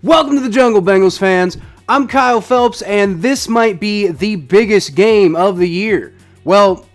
Welcome to the Jungle, Bengals fans. I'm Kyle Phelps, and this might be the biggest game of the year. Well,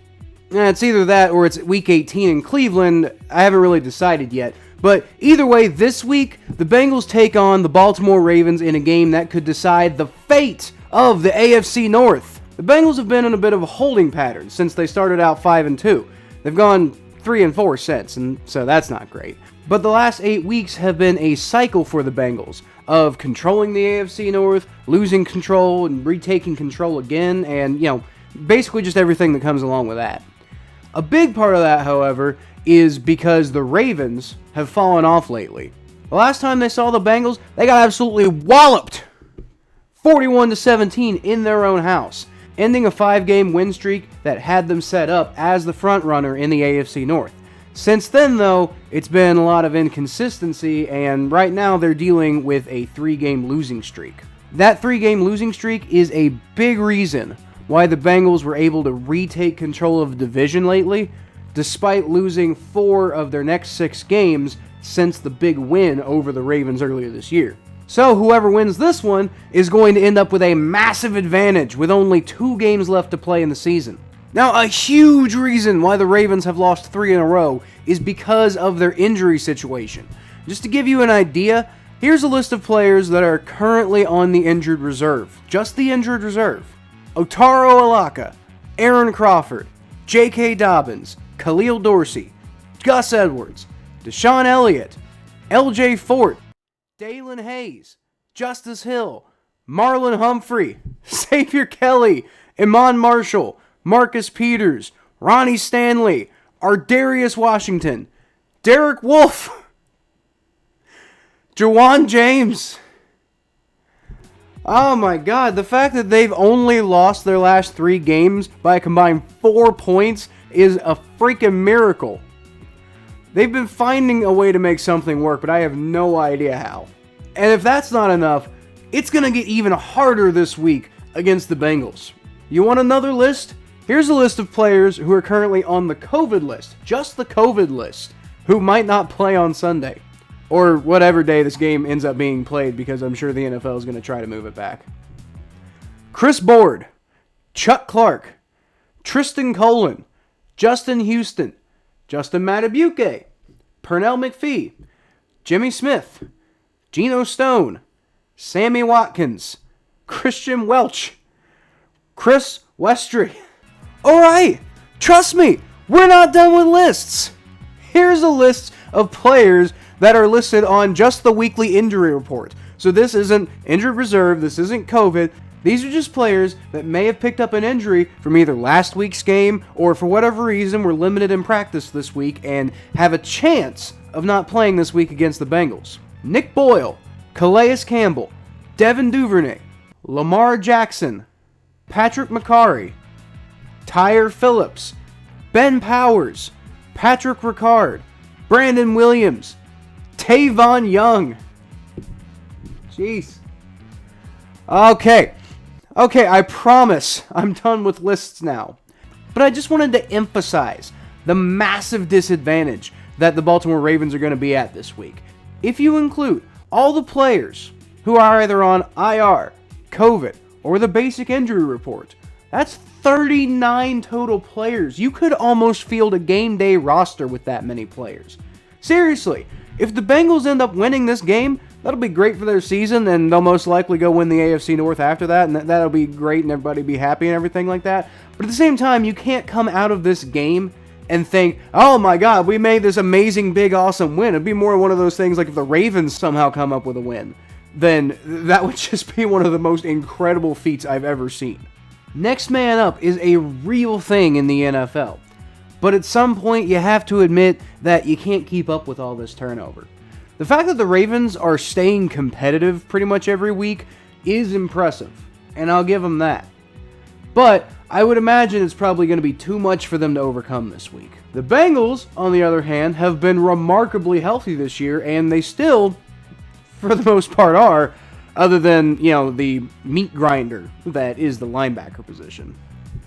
it's either that or it's Week 18 in Cleveland. I haven't really decided yet. But either way, this week, the Bengals take on the Baltimore Ravens in a game that could decide the fate of the AFC North. The Bengals have been in a bit of a holding pattern since they started out 5-2. They've gone 3-4 since, and so that's not great. But the last 8 weeks have been a cycle for the Bengals of controlling the AFC North, losing control, and retaking control again, and, basically just everything that comes along with that. A big part of that, however, is because the Ravens have fallen off lately. The last time they saw the Bengals, they got absolutely walloped, 41-17 in their own house, ending a 5-game win streak that had them set up as the front runner in the AFC North. Since then, though, it's been a lot of inconsistency, and right now they're dealing with a 3-game losing streak. That 3-game losing streak is a big reason why the Bengals were able to retake control of the division lately, despite losing 4 of their next 6 games since the big win over the Ravens earlier this year. So whoever wins this one is going to end up with a massive advantage with only 2 games left to play in the season. Now, a huge reason why the Ravens have lost 3 in a row is because of their injury situation. Just to give you an idea, here's a list of players that are currently on the injured reserve. Just the injured reserve. Otaro Alaka, Aaron Crawford, J.K. Dobbins, Khalil Dorsey, Gus Edwards, Deshaun Elliott, L.J. Fort, Dalen Hayes, Justice Hill, Marlon Humphrey, Xavier Kelly, Iman Marshall, Marcus Peters, Ronnie Stanley, Ardarius Washington, Derek Wolfe, Jawan James. Oh my god, the fact that they've only lost their last 3 games by a combined 4 points is a freaking miracle. They've been finding a way to make something work, but I have no idea how. And if that's not enough, it's going to get even harder this week against the Bengals. You want another list? Here's a list of players who are currently on the COVID list, just the COVID list, who might not play on Sunday. Or whatever day this game ends up being played, because I'm sure the NFL is going to try to move it back. Chris Board, Chuck Clark, Tristan Colin, Justin Houston, Justin Matabuke, Pernell McPhee, Jimmy Smith, Geno Stone, Sammy Watkins, Christian Welch, Chris Westry. Alright, trust me, we're not done with lists. Here's a list of players that are listed on just the weekly injury report. So this isn't injured reserve, this isn't COVID. These are just players that may have picked up an injury from either last week's game or for whatever reason were limited in practice this week and have a chance of not playing this week against the Bengals. Nick Boyle, Calais Campbell, Devin Duvernay, Lamar Jackson, Patrick McCarry, Tyre Phillips, Ben Powers, Patrick Ricard, Brandon Williams, Tavon Young. Jeez. Okay, I promise I'm done with lists now. But I just wanted to emphasize the massive disadvantage that the Baltimore Ravens are going to be at this week. If you include all the players who are either on IR, COVID, or the basic injury report, that's 39 total players. You could almost field a game day roster with that many players. Seriously, if the Bengals end up winning this game, that'll be great for their season, and they'll most likely go win the AFC North after that, and that'll be great, and everybody be happy and everything like that. But at the same time, you can't come out of this game and think, oh my god, we made this amazing, big, awesome win. It'd be more one of those things like if the Ravens somehow come up with a win, then that would just be one of the most incredible feats I've ever seen. Next man up is a real thing in the NFL. But at some point, you have to admit that you can't keep up with all this turnover. The fact that the Ravens are staying competitive pretty much every week is impressive, and I'll give them that. But I would imagine it's probably going to be too much for them to overcome this week. The Bengals, on the other hand, have been remarkably healthy this year, and they still, for the most part, are, other than, the meat grinder that is the linebacker position.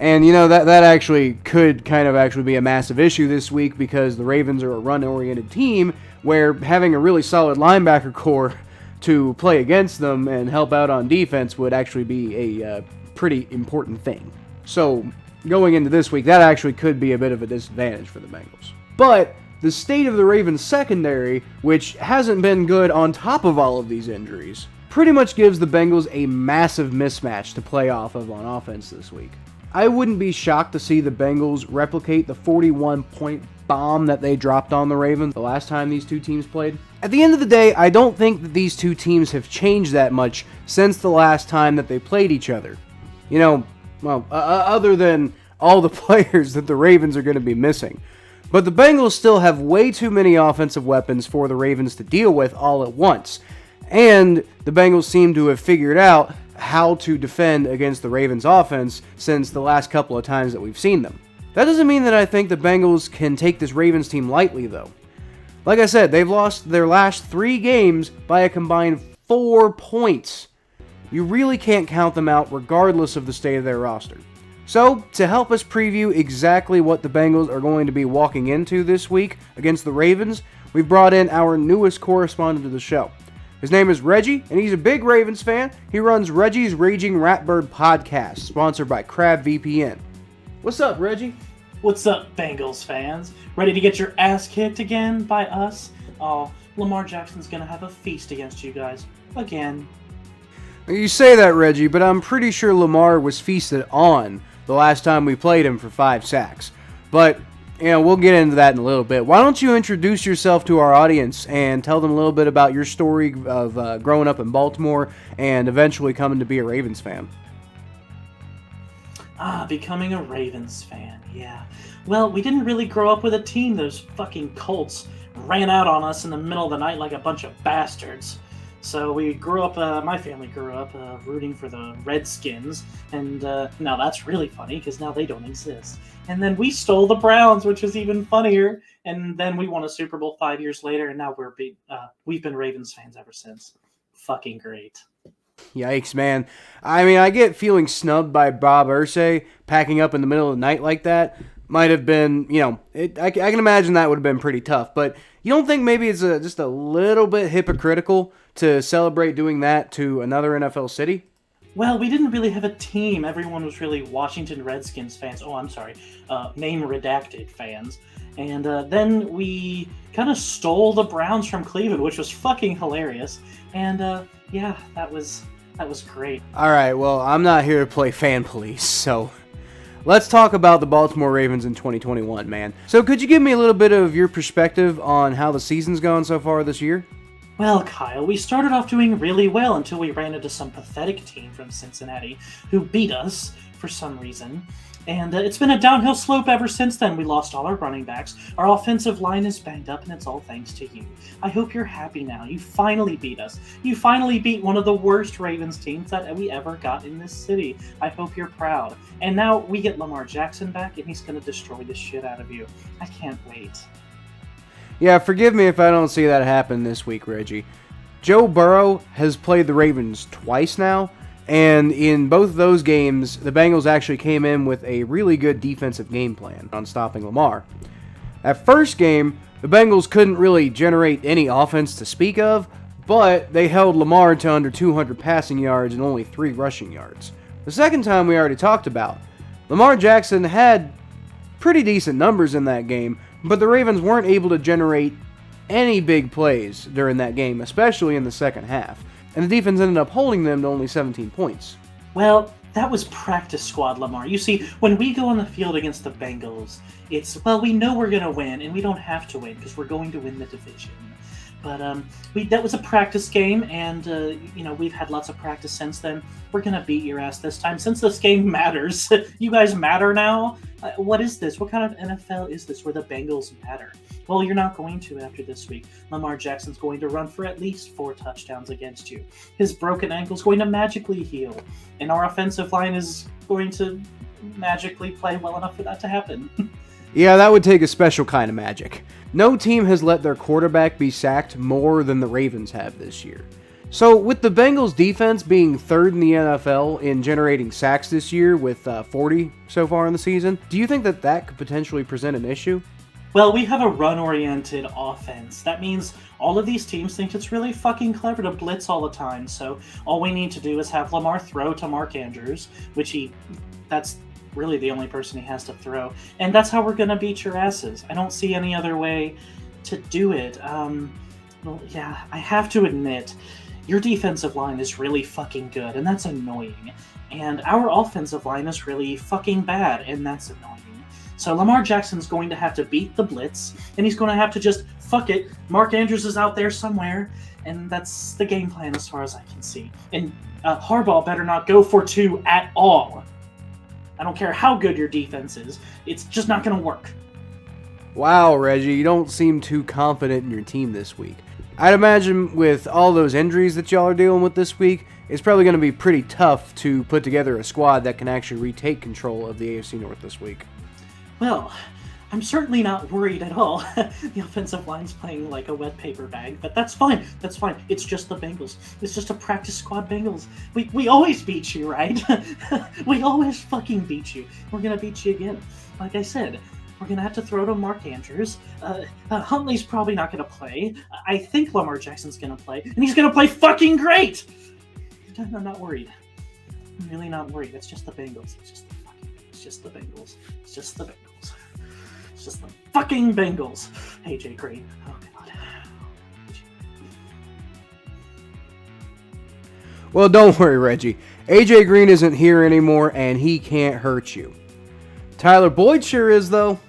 And, that actually could kind of actually be a massive issue this week because the Ravens are a run-oriented team where having a really solid linebacker core to play against them and help out on defense would actually be a pretty important thing. So going into this week, that actually could be a bit of a disadvantage for the Bengals. But the state of the Ravens secondary, which hasn't been good on top of all of these injuries, pretty much gives the Bengals a massive mismatch to play off of on offense this week. I wouldn't be shocked to see the Bengals replicate the 41-point bomb that they dropped on the Ravens the last time these two teams played. At the end of the day, I don't think that these two teams have changed that much since the last time that they played each other. You know, well, other than all the players that the Ravens are going to be missing. But the Bengals still have way too many offensive weapons for the Ravens to deal with all at once. And the Bengals seem to have figured out how to defend against the Ravens offense since the last couple of times that we've seen them. That doesn't mean that I think the Bengals can take this Ravens team lightly, though. Like I said, they've lost their last 3 games by a combined 4 points. You really can't count them out regardless of the state of their roster. So, to help us preview exactly what the Bengals are going to be walking into this week against the Ravens, we've brought in our newest correspondent to the show. His name is Reggie, and he's a big Ravens fan. He runs Reggie's Raging Ratbird podcast, sponsored by Crab VPN. What's up, Reggie? What's up, Bengals fans? Ready to get your ass kicked again by us? Oh, Lamar Jackson's gonna have a feast against you guys. Again. You say that, Reggie, but I'm pretty sure Lamar was feasted on the last time we played him for 5 sacks. But, we'll get into that in a little bit. Why don't you introduce yourself to our audience and tell them a little bit about your story of growing up in Baltimore and eventually coming to be a Ravens fan? Becoming a Ravens fan, yeah. Well, we didn't really grow up with a team. Those fucking Colts ran out on us in the middle of the night like a bunch of bastards. So we grew up, my family grew up rooting for the Redskins, and now that's really funny because now they don't exist. And then we stole the Browns, which is even funnier, and then we won a Super Bowl 5 years later, and now we've been Ravens fans ever since. Fucking great. Yikes, man. I mean, I get feeling snubbed by Bob Irsay packing up in the middle of the night like that. Might have been, I can imagine that would have been pretty tough, but you don't think maybe it's just a little bit hypocritical to celebrate doing that to another NFL city? Well, we didn't really have a team. Everyone was really Washington Redskins fans. Oh, I'm sorry. Name redacted fans. And then we kind of stole the Browns from Cleveland, which was fucking hilarious. And yeah, that was great. All right, well, I'm not here to play fan police, so let's talk about the Baltimore Ravens in 2021, man. So could you give me a little bit of your perspective on how the season's gone so far this year? Well, Kyle, we started off doing really well until we ran into some pathetic team from Cincinnati who beat us for some reason. And it's been a downhill slope ever since then. We lost all our running backs. Our offensive line is banged up, and it's all thanks to you. I hope you're happy now. You finally beat us. You finally beat one of the worst Ravens teams that we ever got in this city. I hope you're proud. And now we get Lamar Jackson back, and he's going to destroy the shit out of you. I can't wait. Yeah, forgive me if I don't see that happen this week, Reggie. Joe Burrow has played the Ravens twice now, and in both those games, the Bengals actually came in with a really good defensive game plan on stopping Lamar. That first game, the Bengals couldn't really generate any offense to speak of, but they held Lamar to under 200 passing yards and only 3 rushing yards. The second time we already talked about. Lamar Jackson had pretty decent numbers in that game, but the Ravens weren't able to generate any big plays during that game, especially in the second half. And the defense ended up holding them to only 17 points. Well, that was practice squad Lamar. You see, when we go on the field against the Bengals, we know we're going to win, and we don't have to win because we're going to win the division. But that was a practice game, and we've had lots of practice since then. We're gonna beat your ass this time. Since this game matters, you guys matter now. What is this? What kind of NFL is this where the Bengals matter? Well, you're not going to after this week. Lamar Jackson's going to run for at least 4 touchdowns against you. His broken ankle's going to magically heal, and our offensive line is going to magically play well enough for that to happen. Yeah, that would take a special kind of magic. No team has let their quarterback be sacked more than the Ravens have this year. So, with the Bengals defense being 3rd in the NFL in generating sacks this year with 40 so far in the season, do you think that could potentially present an issue? Well, we have a run-oriented offense. That means all of these teams think it's really fucking clever to blitz all the time. So all we need to do is have Lamar throw to Mark Andrews, that's really the only person he has to throw. And that's how we're going to beat your asses. I don't see any other way to do it. Well, yeah, I have to admit, your defensive line is really fucking good, and that's annoying. And our offensive line is really fucking bad, and that's annoying. So Lamar Jackson's going to have to beat the blitz, and he's going to have to just, fuck it, Mark Andrews is out there somewhere, and that's the game plan as far as I can see. And Harbaugh better not go for 2 at all. I don't care how good your defense is, it's just not going to work. Wow, Reggie, you don't seem too confident in your team this week. I'd imagine with all those injuries that y'all are dealing with this week, it's probably going to be pretty tough to put together a squad that can actually retake control of the AFC North this week. Well, I'm certainly not worried at all. The offensive line's playing like a wet paper bag, but that's fine. That's fine. It's just the Bengals. It's just a practice squad Bengals. We always beat you, right? We always fucking beat you. We're going to beat you again. Like I said, we're going to have to throw to Mark Andrews. Huntley's probably not going to play. I think Lamar Jackson's going to play, and he's going to play fucking great! I'm not worried. I'm really not worried. It's just the Bengals. It's just the Bengals. It's just the Bengals. It's just the fucking Bengals. AJ Green. Oh, God. Well, don't worry, Reggie. AJ Green isn't here anymore, and he can't hurt you. Tyler Boyd sure is, though.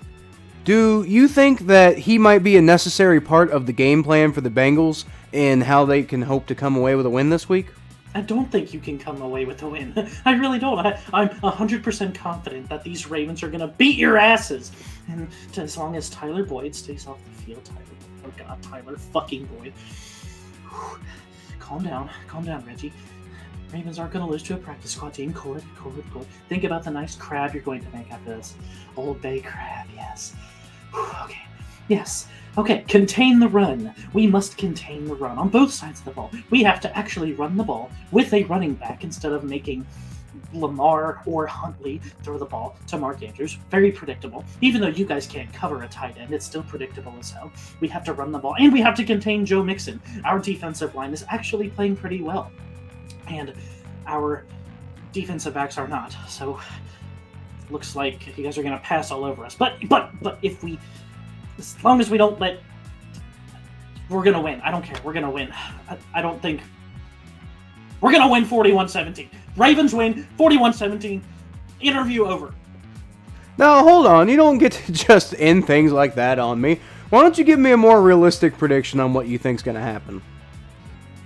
Do you think that he might be a necessary part of the game plan for the Bengals and how they can hope to come away with a win this week? I don't think you can come away with a win. I really don't. I'm 100% confident that these Ravens are going to beat your asses. And as long as Tyler Boyd stays off the field, Tyler fucking Boyd. Calm down, Reggie. Ravens aren't going to lose to a practice squad team. Cool it. Think about the nice crab you're going to make after this. Old Bay crab, yes. Okay, yes. Okay, contain the run. We must contain the run on both sides of the ball. We have to actually run the ball with a running back instead of making Lamar or Huntley throw the ball to Mark Andrews. Very predictable. Even though you guys can't cover a tight end, it's still predictable as hell. We have to run the ball, and we have to contain Joe Mixon. Our defensive line is actually playing pretty well, and our defensive backs are not. So, looks like you guys are going to pass all over us. But if we... As long as we don't let... We're going to win. I don't care. We're going to win. I don't think... We're going to win 41-17. Ravens win 41-17. Interview over. Now, hold on. You don't get to just end things like that on me. Why don't you give me a more realistic prediction on what you think's going to happen?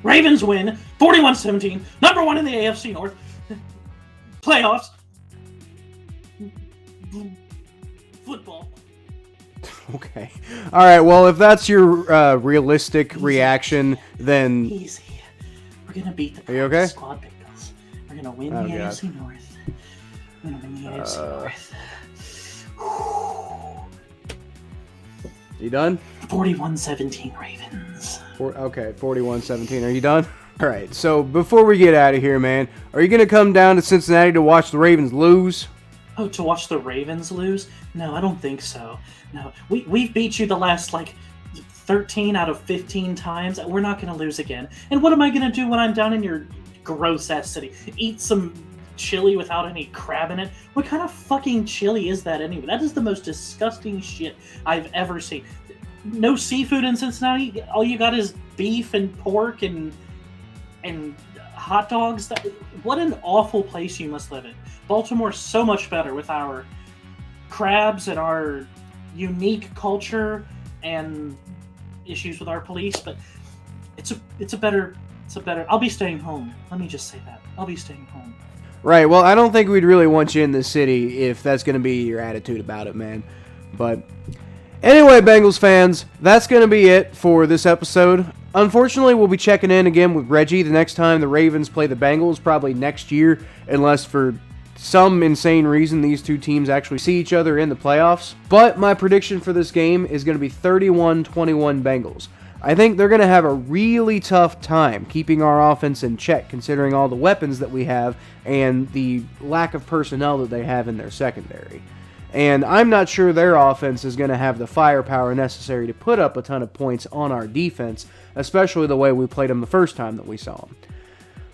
Ravens win 41-17. Number 1 in the AFC North. Playoffs. Football. Okay. All right. Well, if that's your realistic reaction, then... Easy. We're going to beat the okay? squad Bengals. We're going to win the AFC North. We're going to win the AFC North. You done? 41-17 Ravens. Okay, 41-17. Are you done? All right. So before we get out of here, man, are you going to come down to Cincinnati to watch the Ravens lose? Oh, to watch the Ravens lose? No, I don't think so. No, we've beat you the last, 13 out of 15 times. We're not going to lose again. And what am I going to do when I'm down in your gross-ass city? Eat some chili without any crab in it? What kind of fucking chili is that anyway? That is the most disgusting shit I've ever seen. No seafood in Cincinnati? All you got is beef and pork and hot dogs? What an awful place you must live in. Baltimore's so much better with our crabs and our unique culture and issues with our police, but it's a better. I'll be staying home. Let me just say that. I'll be staying home. Right. Well, I don't think we'd really want you in the city if that's going to be your attitude about it, man. But anyway, Bengals fans, that's going to be it for this episode. Unfortunately, we'll be checking in again with Reggie the next time the Ravens play the Bengals, probably next year, unless for some insane reason these two teams actually see each other in the playoffs. But my prediction for this game is going to be 31-21 Bengals. I think they're going to have a really tough time keeping our offense in check, considering all the weapons that we have and the lack of personnel that they have in their secondary. And I'm not sure their offense is going to have the firepower necessary to put up a ton of points on our defense, especially the way we played them the first time that we saw them.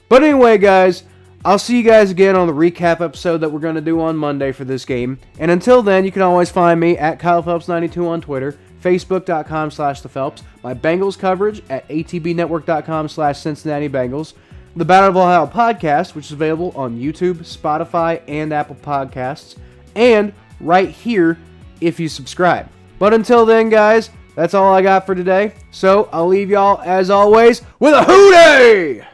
But anyway, guys, I'll see you guys again on the recap episode that we're going to do on Monday for this game. And until then, you can always find me at KylePhelps92 on Twitter, Facebook.com/ThePhelps, my Bengals coverage at ATBNetwork.com/Cincinnati Bengals, the Battle of Ohio podcast, which is available on YouTube, Spotify, and Apple Podcasts, and right here if you subscribe. But until then, guys, that's all I got for today. So I'll leave y'all, as always, with a hootie!